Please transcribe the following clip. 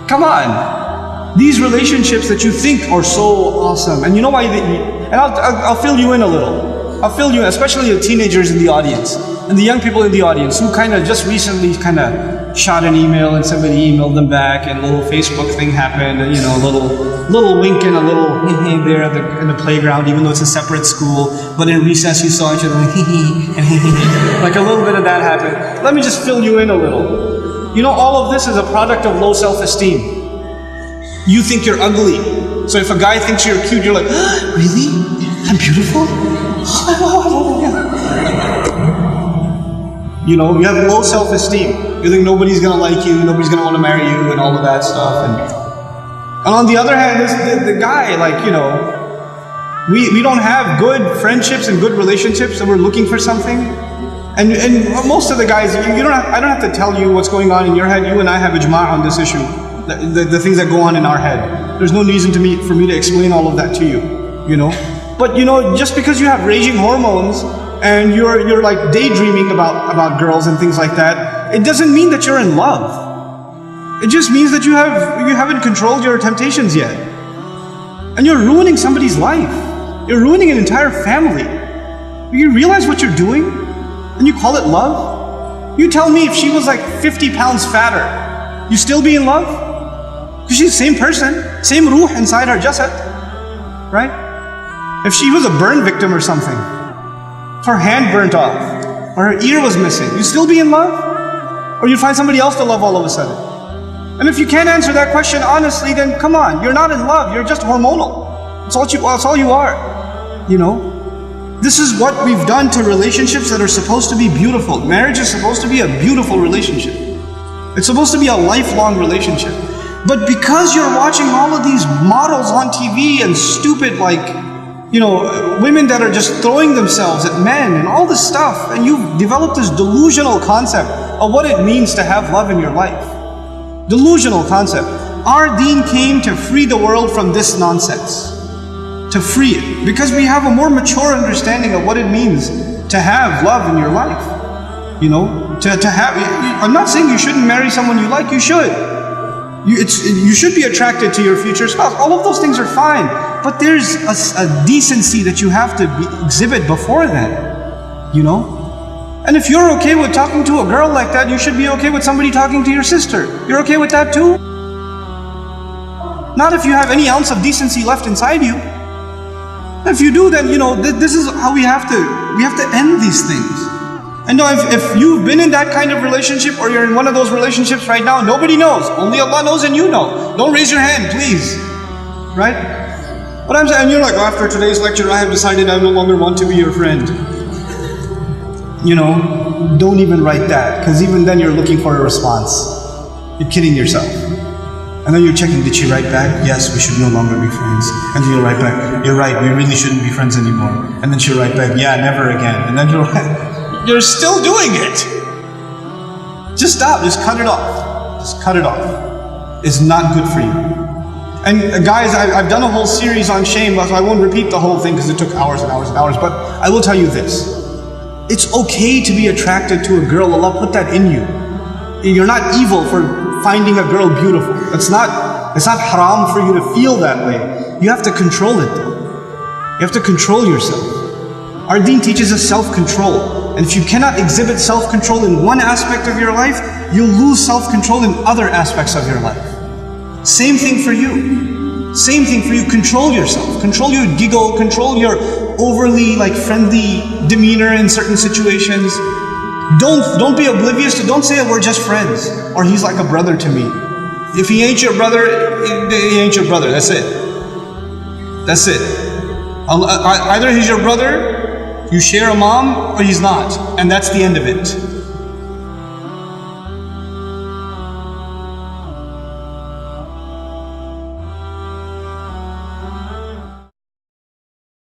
Come on. These relationships that you think are so awesome, and you know why and I'll fill you in a little. I'll fill you in, especially the teenagers in the audience, and the young people in the audience who kind of just recently kind of shot an email and somebody emailed them back and a little Facebook thing happened, and a little wink and a little there in the playground, even though it's a separate school, but in recess you saw each other like and like a little bit of that happened. Let me just fill you in a little. All of this is a product of low self-esteem. You think you're ugly. So if a guy thinks you're cute, you're like, really? I'm beautiful? You have low self-esteem. You think nobody's gonna like you, nobody's gonna want to marry you, and all of that stuff. And on the other hand, the guy, we don't have good friendships and good relationships, and we're looking for something. And most of the guys, I don't have to tell you what's going on in your head. You and I have ijma' on this issue. The things that go on in our head. There's no reason for me to explain all of that to you. But just because you have raging hormones and you're like daydreaming about girls and things like that, it doesn't mean that you're in love. It just means that you haven't controlled your temptations yet. And you're ruining somebody's life. You're ruining an entire family. You realize what you're doing? And you call it love? You tell me if she was like 50 pounds fatter, you still be in love? Because she's the same person, same ruh inside her jasad, right? If she was a burn victim or something, if her hand burnt off, or her ear was missing, you still be in love? Or you find somebody else to love all of a sudden? And if you can't answer that question honestly, then come on, you're not in love, you're just hormonal. That's all you are, This is what we've done to relationships that are supposed to be beautiful. Marriage is supposed to be a beautiful relationship. It's supposed to be a lifelong relationship. But because you're watching all of these models on TV and stupid women that are just throwing themselves at men and all this stuff, and you've developed this delusional concept of what it means to have love in your life. Delusional concept. Our deen came to free the world from this nonsense. To free it, because we have a more mature understanding of what it means to have love in your life. To have. I'm not saying you shouldn't marry someone you like. You should. You should be attracted to your future spouse. All of those things are fine, but there's a decency that you have to exhibit before then. And if you're okay with talking to a girl like that, you should be okay with somebody talking to your sister. You're okay with that too? Not if you have any ounce of decency left inside you. If you do, then this is how we have to end these things. And if you've been in that kind of relationship, or you're in one of those relationships right now, nobody knows. Only Allah knows and you know. Don't raise your hand, please. Right? What I'm saying, and you're like, after today's lecture, I have decided I no longer want to be your friend. Don't even write that, because even then you're looking for a response. You're kidding yourself. And then you're checking, did she write back? Yes, we should no longer be friends. And then you'll write back, you're right, we really shouldn't be friends anymore. And then she'll write back, yeah, never again. And then you're still doing it. Just stop, just cut it off. Just cut it off. It's not good for you. And guys, I've done a whole series on shame, so I won't repeat the whole thing because it took hours and hours and hours, but I will tell you this. It's okay to be attracted to a girl. Allah put that in you. You're not evil for finding a girl beautiful. It's not haram for you to feel that way. You have to control it though. You have to control yourself. Our deen teaches us self-control. And if you cannot exhibit self-control in one aspect of your life, you'll lose self-control in other aspects of your life. Same thing for you. Same thing for you. Control yourself. Control your giggle. Control your overly friendly demeanor in certain situations. Don't be oblivious to, don't say we're just friends, or he's like a brother to me. If he ain't your brother, he ain't your brother. That's it. That's it. Either he's your brother, you share a mom, or he's not. And that's the end of it.